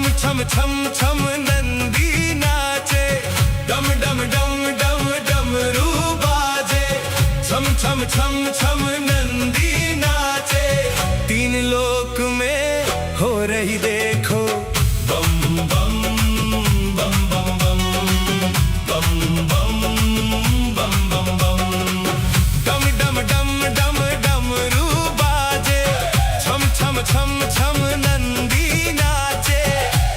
छम छम छम छम नंदी नाचे, डम डम डम डम डमरू बाजे। छम छम छम छम नंदी नाचे, तीन लोक में हो रही देखो बम बम बम बम बम बम बम बम बम बम। डम डम डम डम डमरू बाजे, छम छम छम छम नंदी नाचे।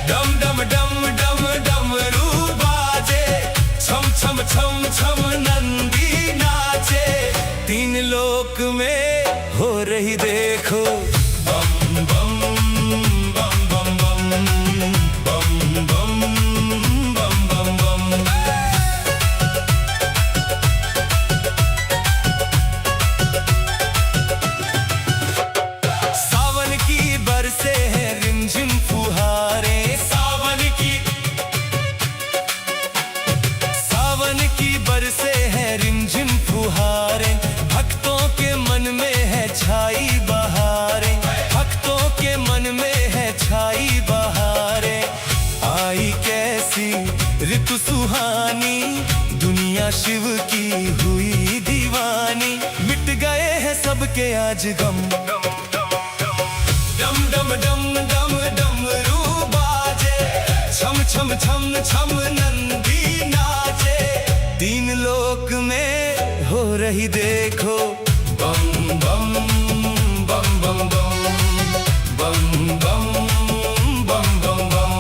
डम डम डम डम डमरू बाजे, छम छम छम छम नंदी नाचे, तीन लोक में हो रही देखो बम बम बम बम बम बम बम बम बम बम। सावन की बरसे हैं रिमझिम फुहारें, सावन की बरसे हैं रिमझिम फुहारें। भक्तों के मन में है छाई बहारें, भक्तों के मन में है छाई बहारें। आई कैसी ऋतु सुहानी, दुनिया शिव की हुई दीवानी। मिट गए हैं सबके आज गम, डम डम डम डम डमरू बाजे। छम छम छम छम नंदी नाचे, तीन लोक में हो रही देखो बम बम बम बम बम बम बम बम बम बम।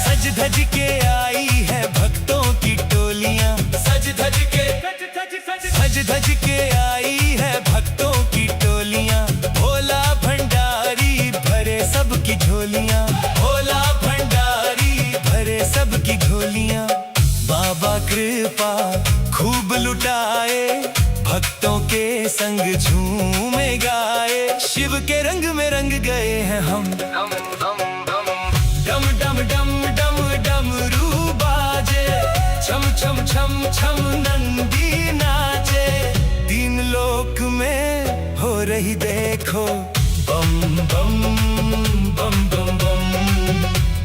सज धज के आई है भक्तों की टोलियां, सज धज के आई है भक्तों की टोलियां। भोला भंडारी भरे सबकी झोलियां, भोला भंडारी भरे सबकी झोलियां। बाबा कृपा खूब लुटाए, भक्तों के संग झूमे गाए। शिव के रंग में रंग गए हैं हम, डम डम डम डम डमरू बाजे। छम छम छम छम नंदी नाचे, तीन लोक में हो रही देखो बम बम बम बम बम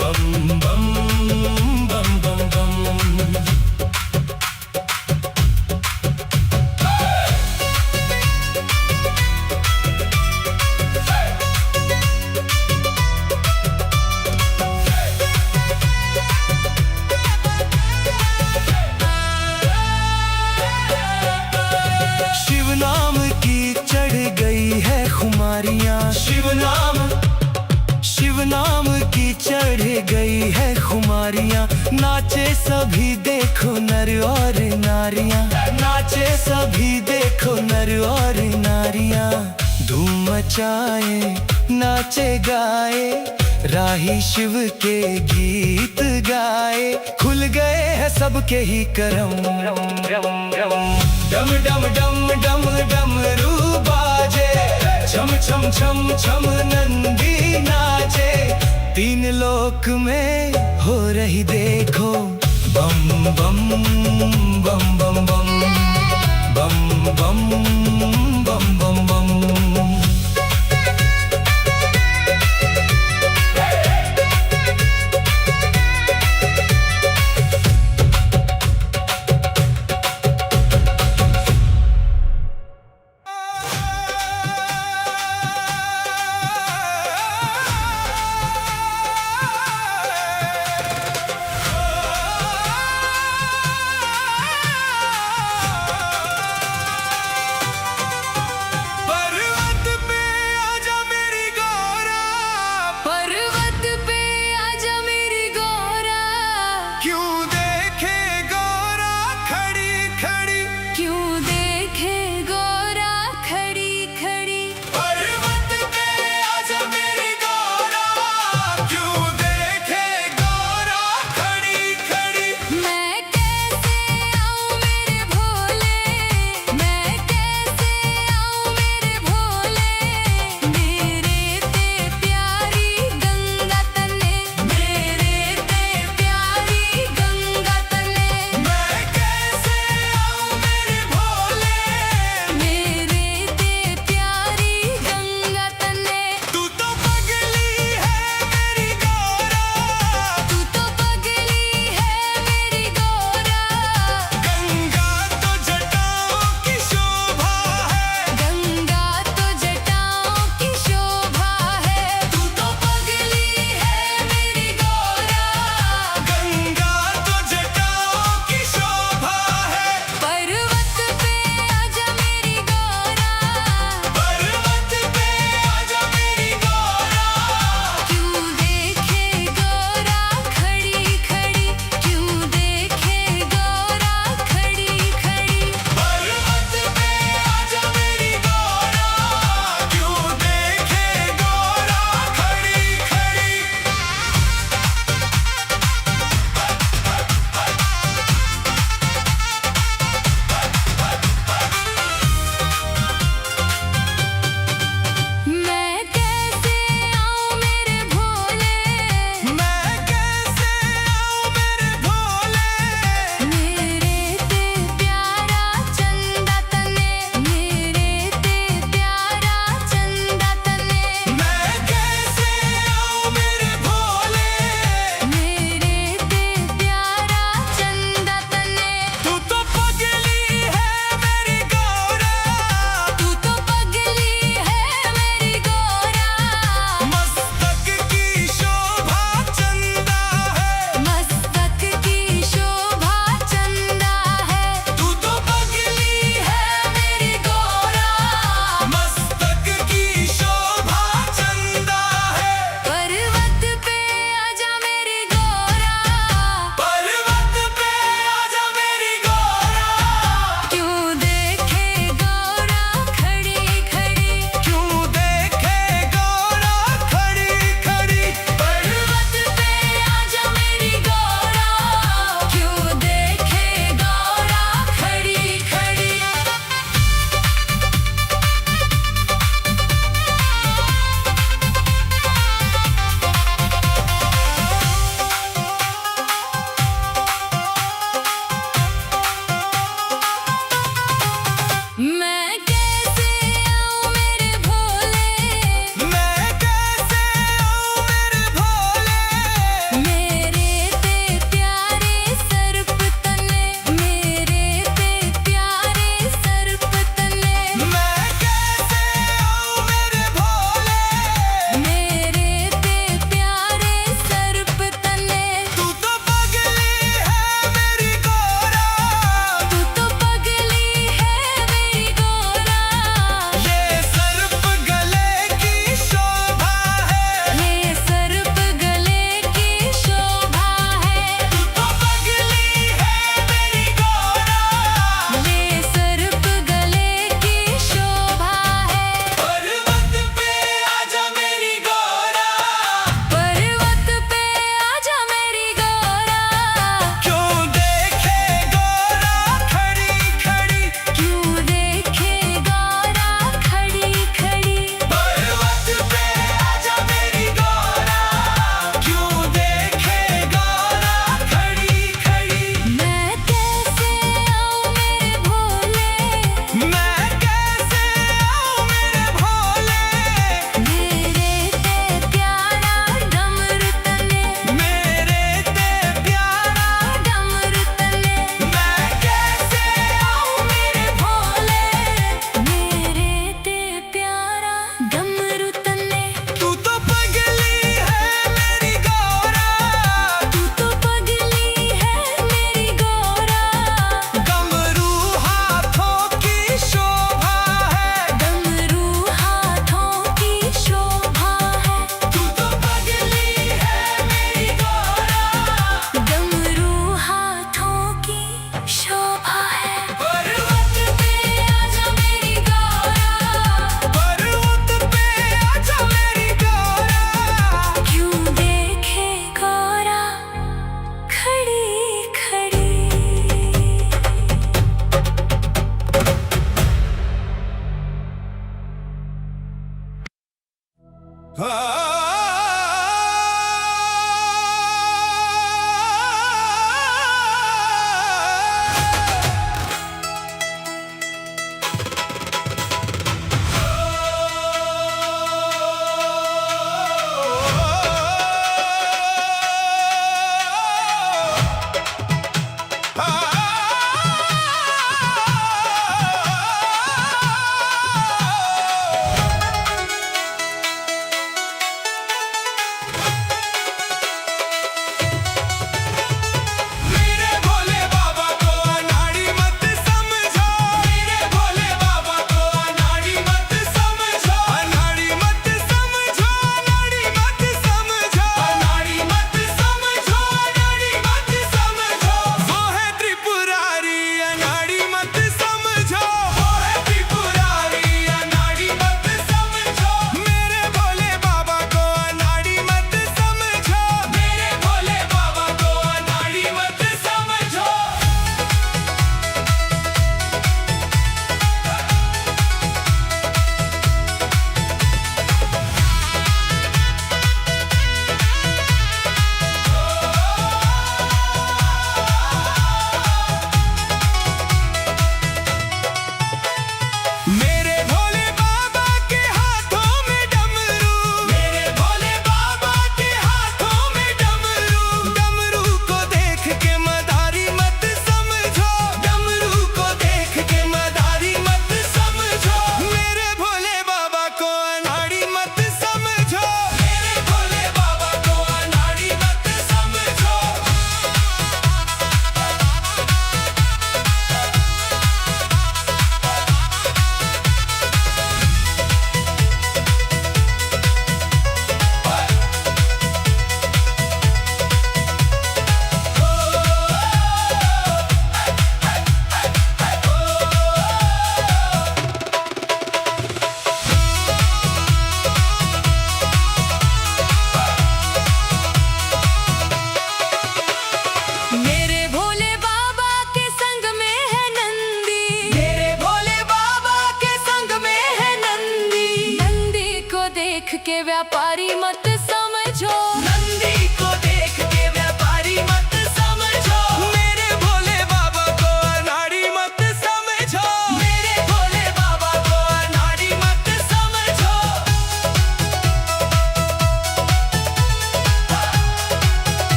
बम बम बम बम बम। शिव नाम की चढ़ गई है खुमारियां, शिव नाम की चढ़ गई है खुमारियां। नाचे सभी देखो नर और नारियां, नाचे सभी देखो नर और नारियां। धूम मचाए नाचे गाए, राही शिव के गीत गाए। खुल गए हैं सबके ही करम, डम डम डम डम डमरू बाजे। छम छम छम छम नंदी नाचे, तीन लोक में हो रही देखो बम बम बम बम बम बम बम बम बम बम।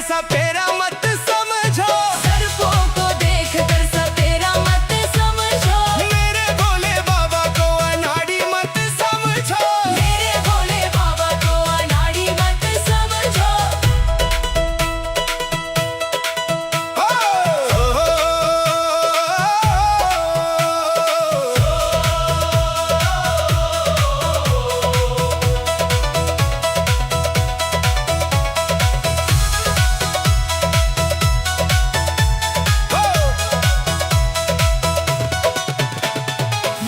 सपेरा मत समझो, सर्पों को देखकर सपेरा मत समझो, मेरे भोले बाबा को अनाड़ी मत समझो। मेरे भोले बाबा को अनाड़ी मत समझो।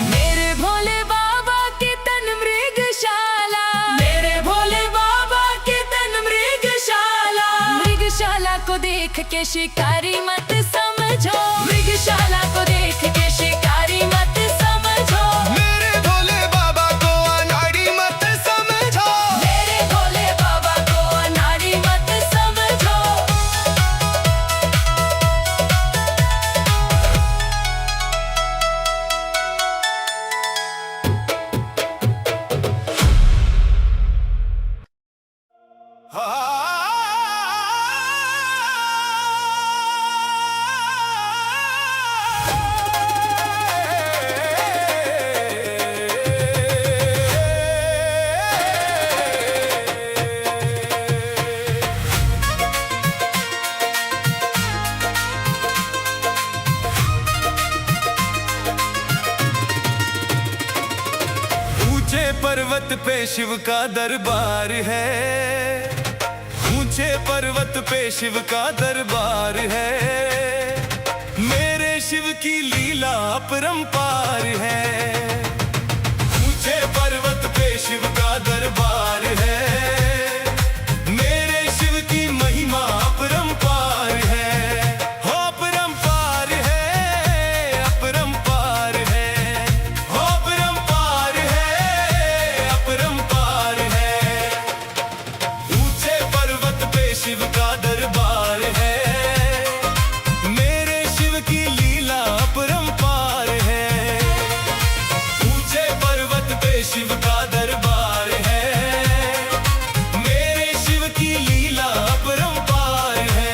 मेरे भोले बाबा के तन मृगशाला, मेरे भोले बाबा के तन मृगशाला, मृगशाला को देख के शिकारी मत समझो, मृगशाला को देख के शिकारी मत समझो, मेरे भोले बाबा को अनाड़ी मत समझो। मेरे भोले बाबा को अनाड़ी मत समझो। ऊंचे पर्वत पे शिव का दरबार है, ऊंचे पर्वत पे शिव का दरबार है, मेरे शिव की लीला अपरंपार है। ऊंचे पर्वत पे शिव का दरबार है, मेरे शिव की महिमा अपरंपार है। हो अपरंपार है, अपरंपार है, हो अपरंपार है, अपरंपार है। ऊंचे पर्वत पे शिव का दरबार है, मेरे शिव की लीला अपरंपार है। ऊंचे पर्वत पे शिव का दरबार है, मेरे शिव की लीला अपरंपार है।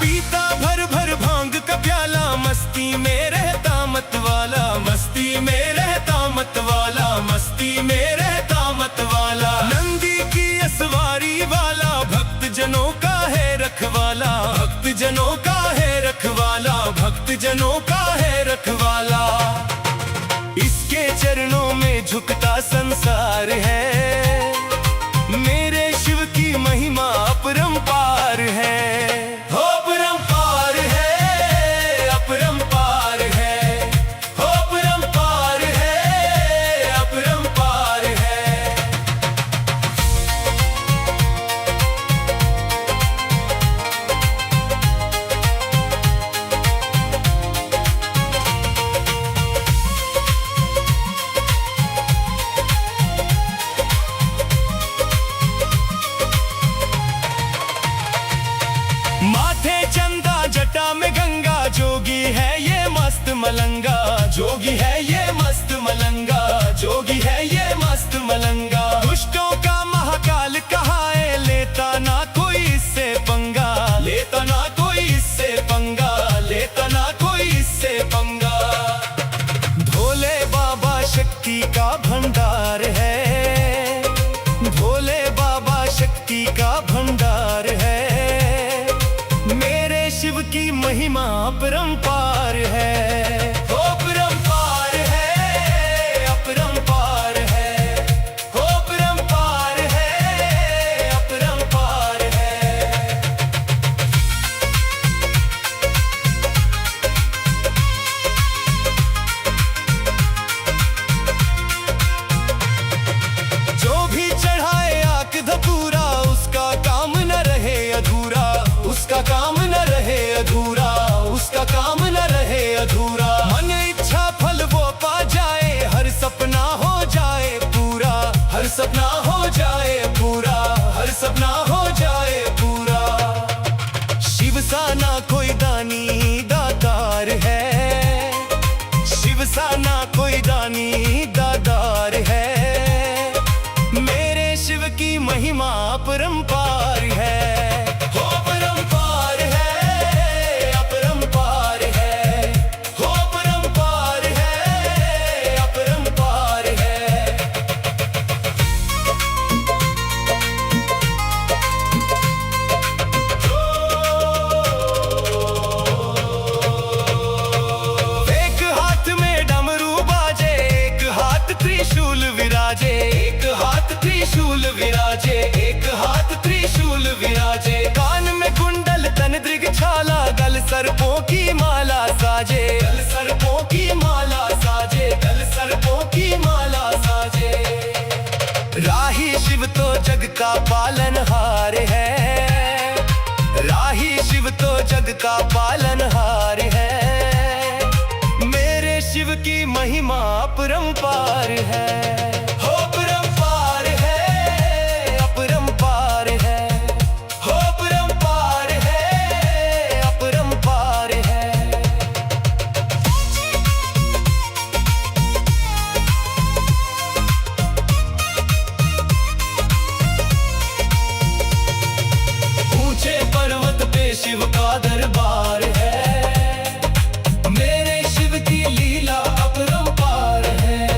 पीता भर भर भांग का प्याला, मस्ती में रहता मत वाला, मस्ती में रहता मत वाला, मस्ती में रहता मत वाला। नंदी की असवारी वाला, भक्त जनों का है रखवाला, भक्त जनों का है रखवाला, भक्त जनों का है रखवाला। इसके चरणों में झुकता संसार है, मेरे शिव की महिमा अपरंपार है। हो अपरंपार है, अपरंपार है, हो अपरंपार है, अपरंपार है। माथे चंदा जटा में गंगा, जोगी है ये मस्त मलंगा, जोगी है ये मस्त मलंगा, जोगी है ये मस्त मलंगा। दुष्टों का महाकाल कहाए, लेता ना कोई इससे पंगा, लेता ना कोई इससे पंगा, लेता ना कोई इससे पंगा। भोले बाबा शक्ति का भंडार है, भोले बाबा शक्ति का भंडार है, मेरे शिव की महिमा अपरंपार है। हो अपरंपार है, अपरंपार है, हो अपरंपार है, अपरंपार है। जो भी चढ़ाए आक धतूरा, उसका काम न रहे अधूरा, उसका काम न रहे अधूरा, उसका काम न रहे अधूरा। मन इच्छा फल वो पा जाए, हर सपना हो जाए पूरा, हर सपना हो जाए पूरा, हर सपना हो जाए पूरा। शिव सा ना कोई दानी दातार है, शिव सा ना कोई दानी दातार है। मेरे शिव की महिमा अपरंपार है, हो अपरंपार है, अपरंपार है, हो अपरंपार है, अपरंपार है। एक हाथ में डमरू बाजे, एक हाथ त्रिशूल विराजे, एक हाथ त्रिशूल विराजे, एक हाथ त्रिशूल विराजे। कान में कुंडल तन दृग छाला, गल सर्पों की माला साजे, गल सर्पों की माला साजे, गल सर्पों की माला साजे। राही शिव तो जग का पालनहार है, राही शिव तो जग का पालनहार है। मेरे शिव की महिमा अपरंपार है, हो अपरंपार है, अपरंपार है, हो अपरंपार है, अपरंपार है। ऊंचे पर्वत पे शिव का दरबार है, मेरे शिव की लीला अपरंपार है।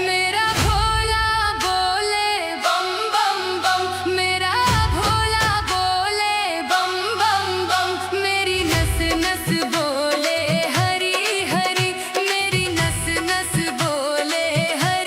मेरा भोला बोले बम बम बम, मेरा भोला बोले बम बम बम, मेरी नस नस बोले हरी हरी, मेरी नस नस बोले हरी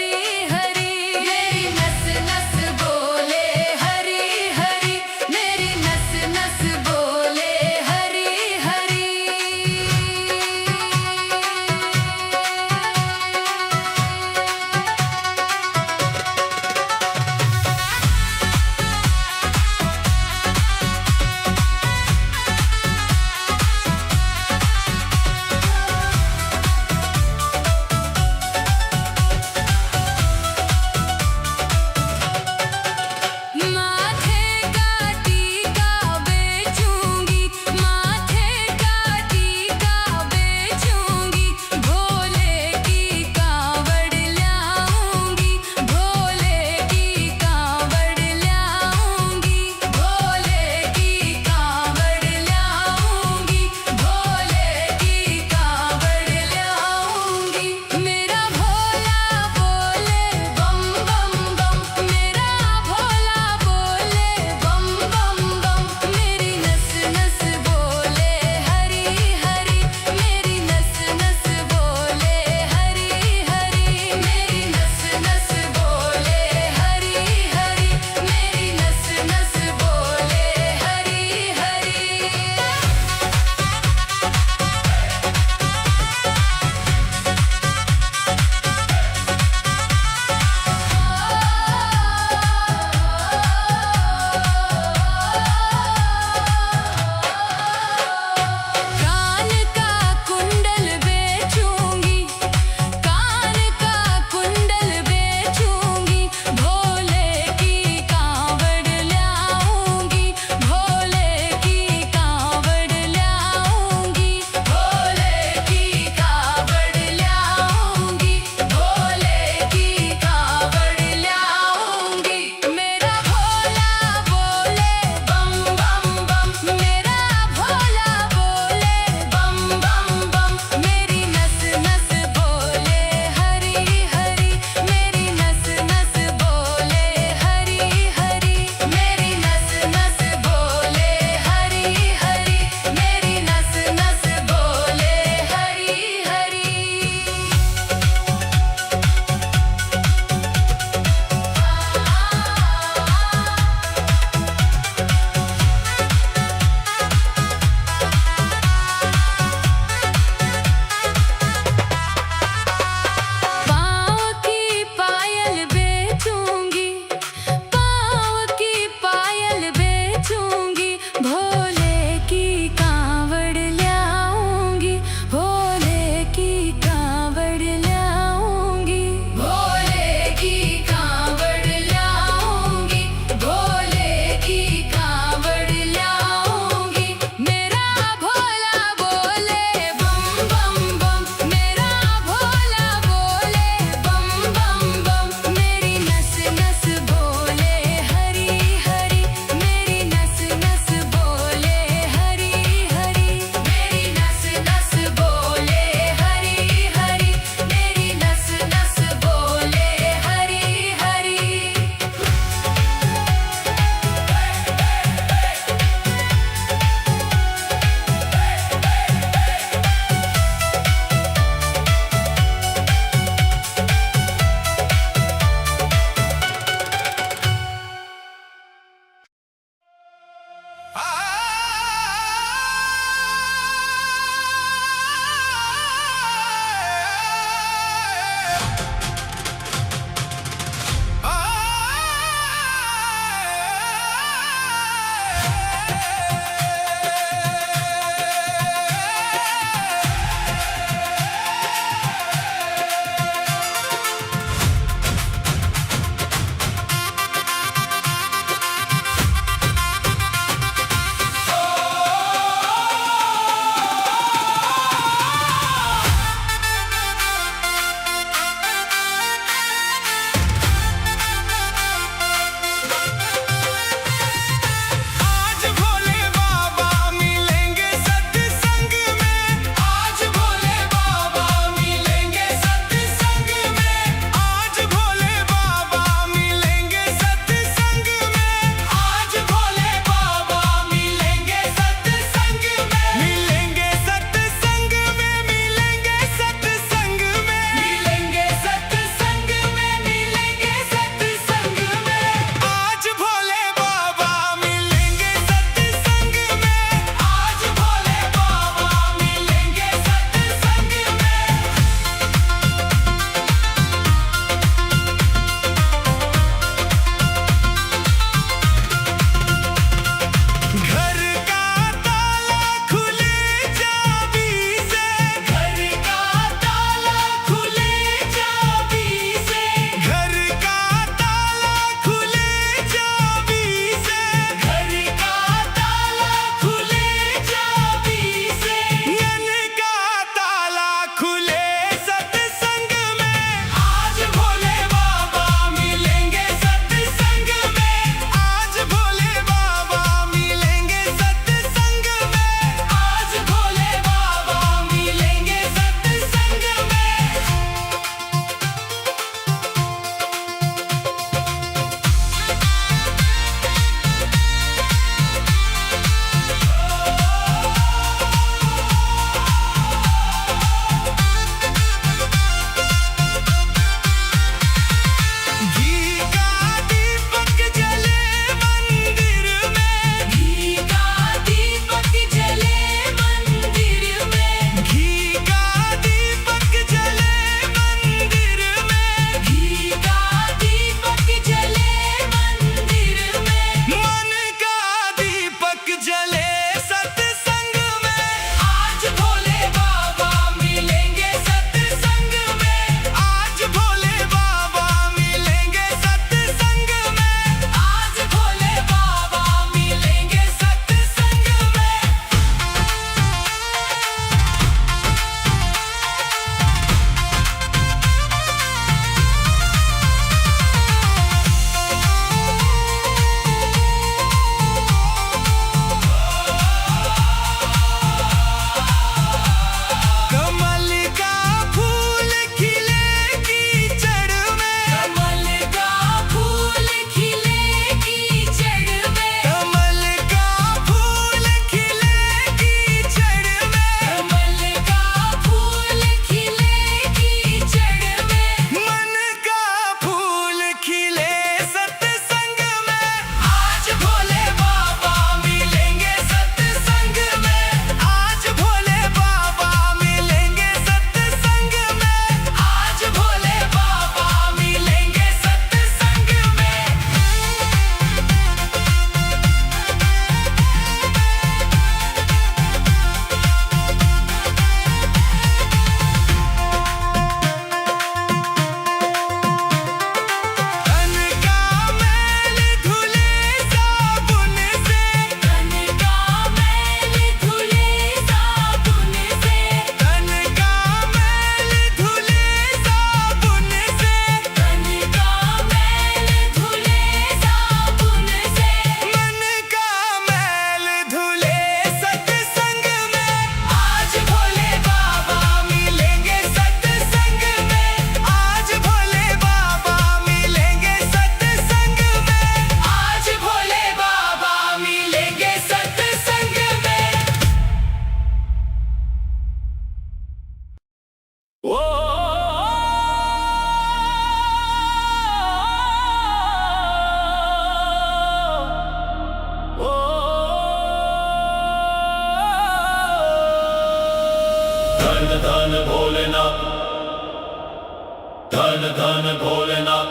धन धन भोलेनाथ।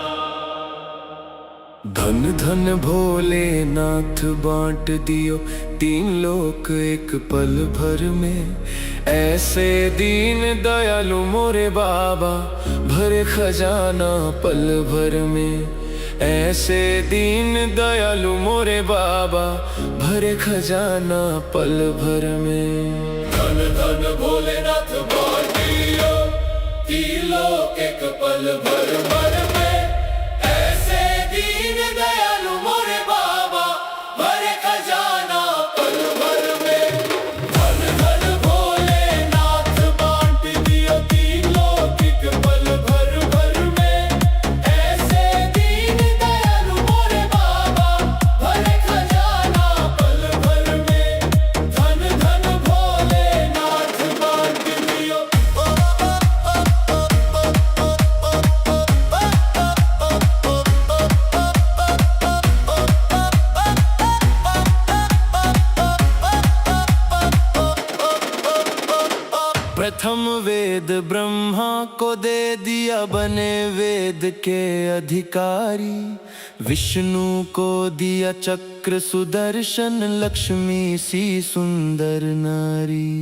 धन धन भोलेनाथ बांट दियो तीन लोक एक पल भर में। ऐसे दीन दयालु मोरे बाबा भरे खजाना पल भर में। ऐसे दीन दयालु मोरे बाबा भरे खजाना पल भर में। धन धन भोलेनाथ बांट दियो तीन लोक एक पल भर भर में। ऐसे दीन दयालु मोरे बाबा भरे खजाना पल भर में। धन धन भोलेनाथ बांट दियो तीन लोक एक पल भर भर में। ऐसे दीन दयालु मोरे बाबा भरे खजाना पल भर में। धन धन भोलेनाथ बांट दियो। प्रथम वेद ब्रह्मा को दे दिया बने वेद के अधिकारी। विष्णु को दिया चक्र सुदर्शन लक्ष्मी सी सुंदर नारी।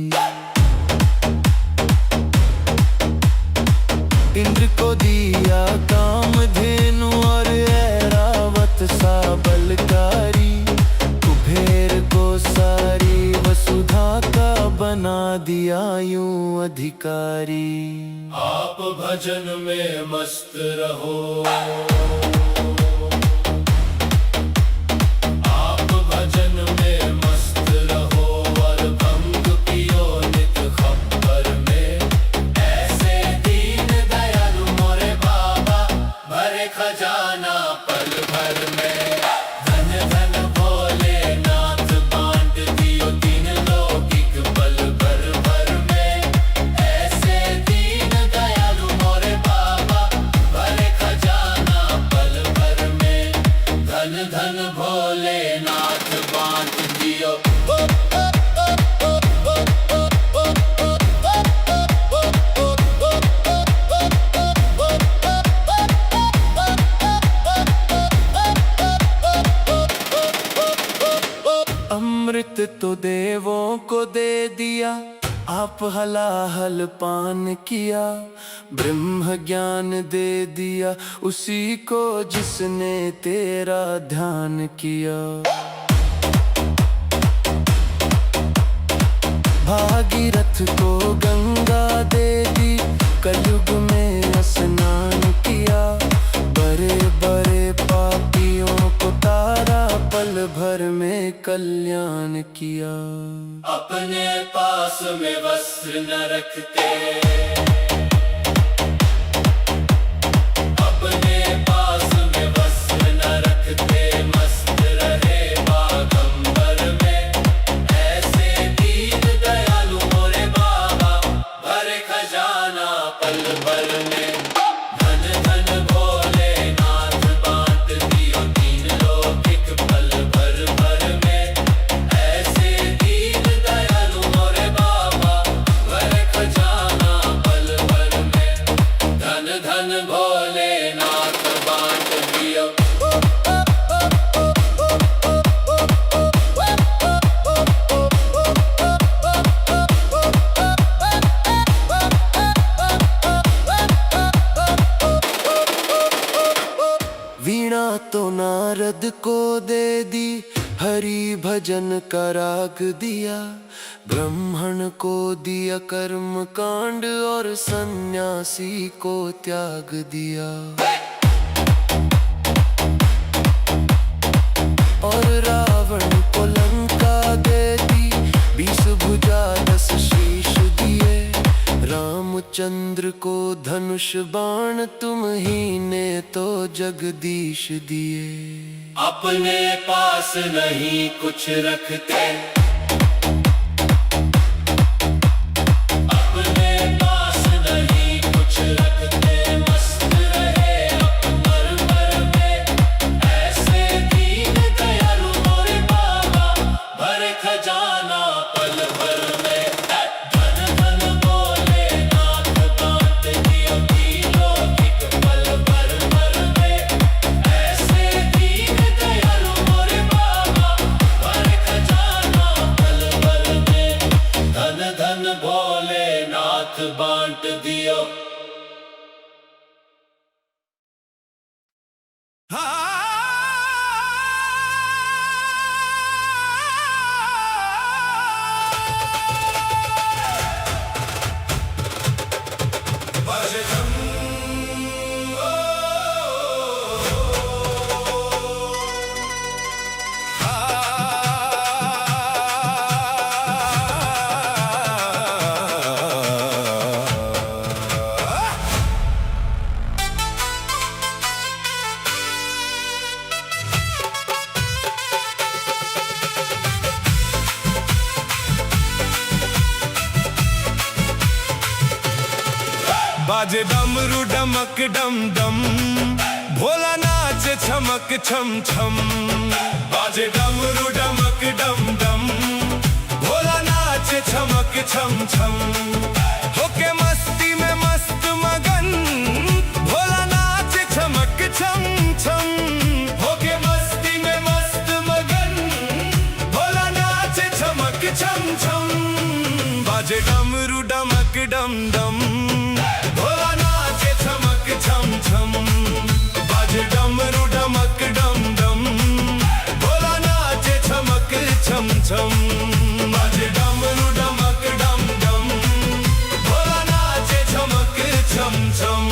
इंद्र को दिया कामधेनु और ऐरावत सा बलकारी। कुबेर को सारी वसुधा का बना दिया यूं अधिकारी। आप भजन में मस्त रहो। आप भजन में मस्त रहो और भंग पियो नित खप्पर में। ऐसे दीन दयालु मोरे बाबा भरे खजाना पल भर में। धन धन भोलेनाथ बांट दियो तीन लोक एक पल भर भर में। ऐसे दीन दयालु मोरे बाबा भरे खजाना पल भर में। धन धन भोलेनाथ बांट दियो। अमृत तो देवों को दे दिया आप हलाहल पान किया। ब्रह्म ज्ञान दे दिया उसी को जिसने तेरा ध्यान किया। भागीरथ को गंगा दे दी कलयुग में स्नान किया। बड़े बड़े पापियों को तारा पल भर में कल्याण किया। अपने पास में वस्त्र न रखते। अपने पास में वस्त्र न रखते मस्त रहे बागंबर में। ऐसे दीन दयालु मोरे बाबा भरे खजाना पल भर में। धन धन भोलेनाथ बांट दियो तीन लोक एक पल भर भर में। ऐसे दीन दयालु मोरे बाबा भरे खजाना पल भर में। धन धन भोलेनाथ बांट दियो। वीणा तो नारद को दे दी हरि भजन का राग दिया। ब्राह्मण को दिया कर्म कांड और सन्यासी को त्याग दिया। और रावण को लंका दे दी 20 भुजा 10 शीश दिए। रामचंद्र को धनुष बाण तुम ही ने तो जगदीश दिए। अपने पास नहीं कुछ रखते। अपने पास नहीं कुछ रखते मस्त रहे अकबर भर में। ऐसे दीन दयालु मोरे बाबा भरे खजाना पल भर में। धन धन भोलेनाथ बांट दियो तीन लोक एक पल बाजे डमरू डमक डम डम, भोला नाच छमक छम छम। बाजे डमरू डमक डम डम, भोला नाच छमक छम छम। होके मस्ती में मस्त मगन, भोला नाच छमक छम छम। होके मस्ती में मस्त मगन, भोला नाच छमक छम छम। बाजे डमरू डमक डम डम, भोला नाच छमक छम छम। बाजे डमरू डमक डम डम, भोला नाच छमक छम छम। बाजे डमरू डमक डम डम, भोला नाच छमक छम छम।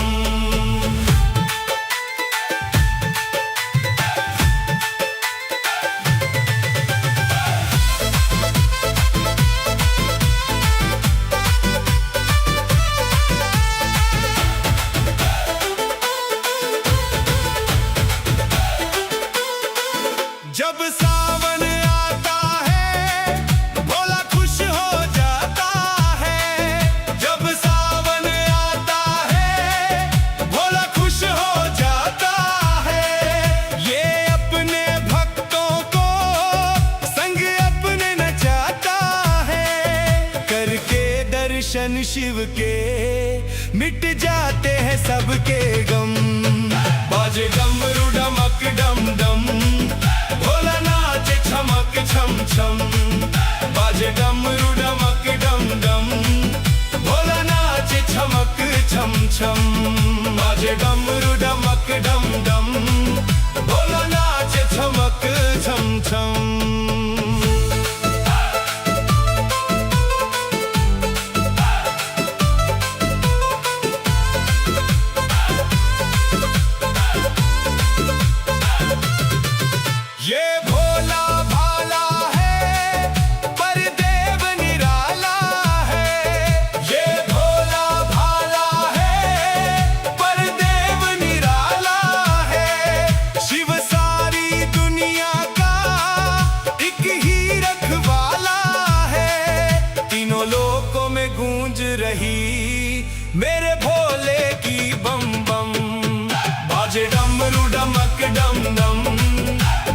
जब सावन आता है, भोला खुश हो जाता है। जब सावन आता है, भोला खुश हो जाता है। ये अपने भक्तों को संग अपने नचाता है। करके दर्शन शिव के मिट जाते हैं सबके गम। बाजे डमरू डमक डम डम, भोला नाच छमक छम छम। बाजे डमरू डमक डम डम, भोला नाच छमक छम छम। बाजे डमरू डमक डम डम, भोला नाच छमक छम छम। ये भोला भाला है, पर देव निराला है। ये भोला भाला है, पर देव निराला है। शिव सारी दुनिया का एक ही रखवाला है। तीनों लोकों में गूंज रही मेरे भोले की बम बम। बाजे डमरू डमक डम डम,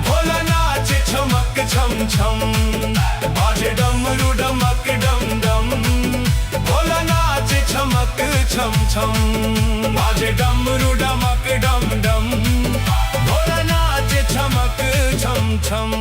भोला नाच छमक छम छम। बाजे डमरू डमक डम डम, भोला नाच छमक छम छम। बाजे डमरू डमक डम डम, भोला नाच छमक छम छम।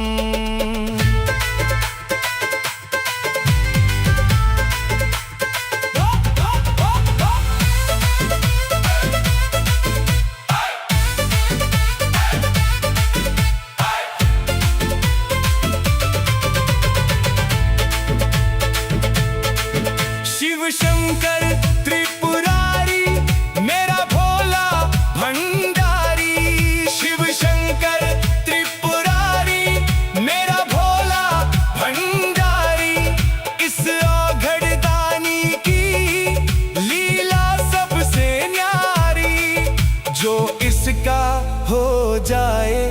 शिव शंकर त्रिपुरारी, मेरा भोला भंडारी। शिव शंकर त्रिपुरारी, मेरा भोला भंडारी। इस औघड़दानी की लीला सबसे न्यारी। जो इसका हो जाए,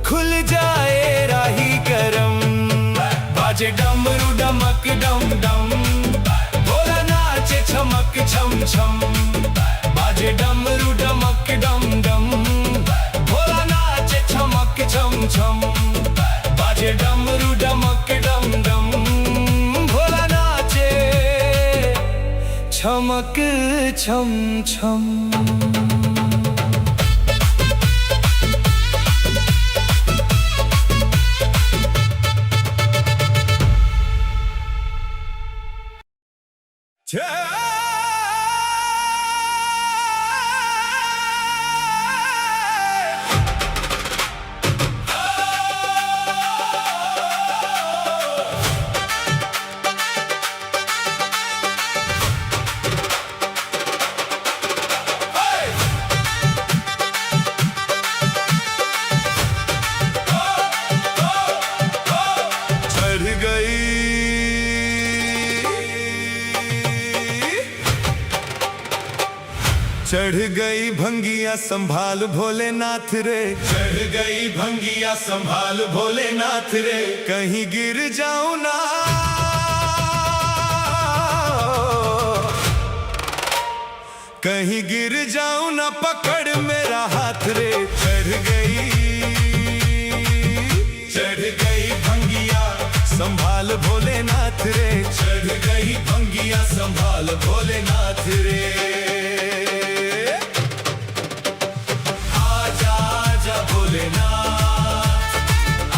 खुल जाए राही करम। बाजे डमरू डमक डम डम, भोला नाच छमक छम छम। बाजे डमरू डमक डम डम, भोला नाच छमक छम छम। बाजे डमरू डमक डम डम, भोला नाचे छमक छम छम। चढ़ गई भंगिया संभाल भोलेनाथ रे, चढ़ गई भंगिया संभाल भोलेनाथ रे, कहीं गिर जाऊं ना कहीं गिर जाऊं ना पकड़ मेरा हाथ रे। चढ़ गई भंगिया संभाल भोलेनाथ रे। चढ़ गई भंगिया संभाल भोलेनाथ रे। आजा आजा भोलेनाथ,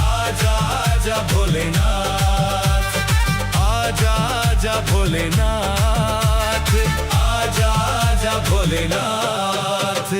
आजा आजा भोलेनाथ, आजा आजा भोलेनाथ, आजा आजा भोलेनाथ।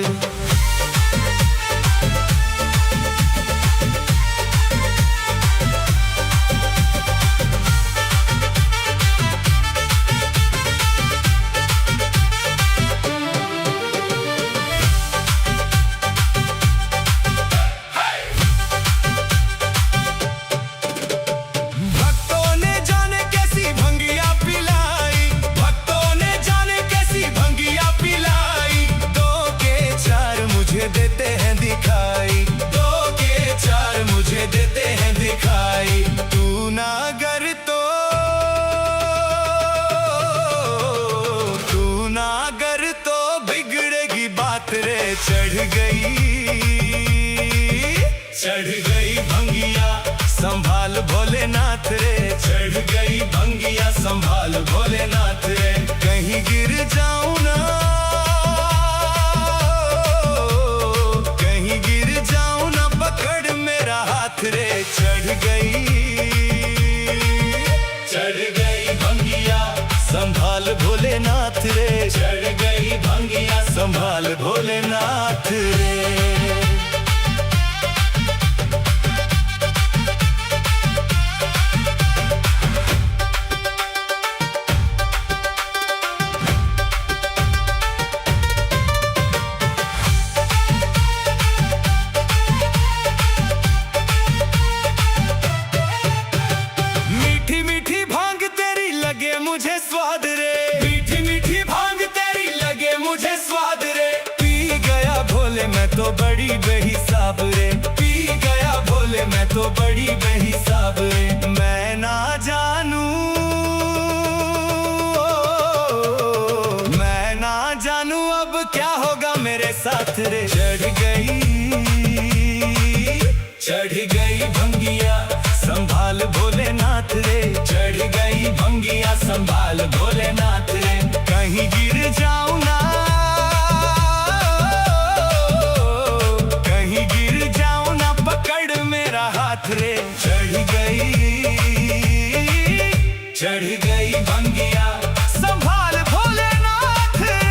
देते हैं दिखाई, दो के चार मुझे देते हैं दिखाई। तू ना गर तो, तू ना गर तो बिगड़ेगी बात रे। चढ़ गई भंगिया संभाल भोलेनाथ रे। चढ़ गई भंगिया संभाल भोलेनाथ रे। कहीं गिर जाऊं ना, रे। चढ़ गई भंगिया संभाल भोलेनाथ रे। चढ़ गई भंगिया संभाल भोलेनाथ रे। मुझे स्वाद रे, मीठी मीठी भांग तेरी लगे मुझे स्वाद रे। पी गया भोले मैं तो बड़ी बेहिसाब रे। पी गया भोले मैं तो बड़ी बेहिसाब रे। मैं ना जानू, मैं ना जानू अब क्या होगा मेरे साथ रे। चढ़ गई भंगिया संभाल भोलेनाथ रे। चढ़ गई भंगिया संभाल भोलेनाथ रे। कहीं गिर जाऊं ना, कहीं गिर जाऊं ना पकड़ मेरा हाथ रे। चढ़ गई भंगिया संभाल भोलेनाथ रे।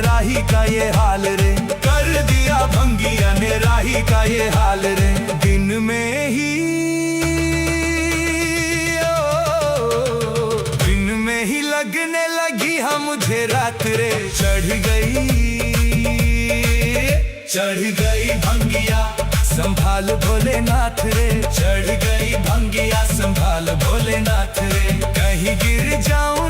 राही का ये हाल रे। कर दिया भंगिया ने राही का ये हाल रे। दिन में ही लगने लगी हाँ मुझे रात रे। चढ़ गई भंगिया संभाल भोलेनाथ रे। चढ़ गई भंगिया संभाल भोलेनाथ रे। कहीं गिर जाऊं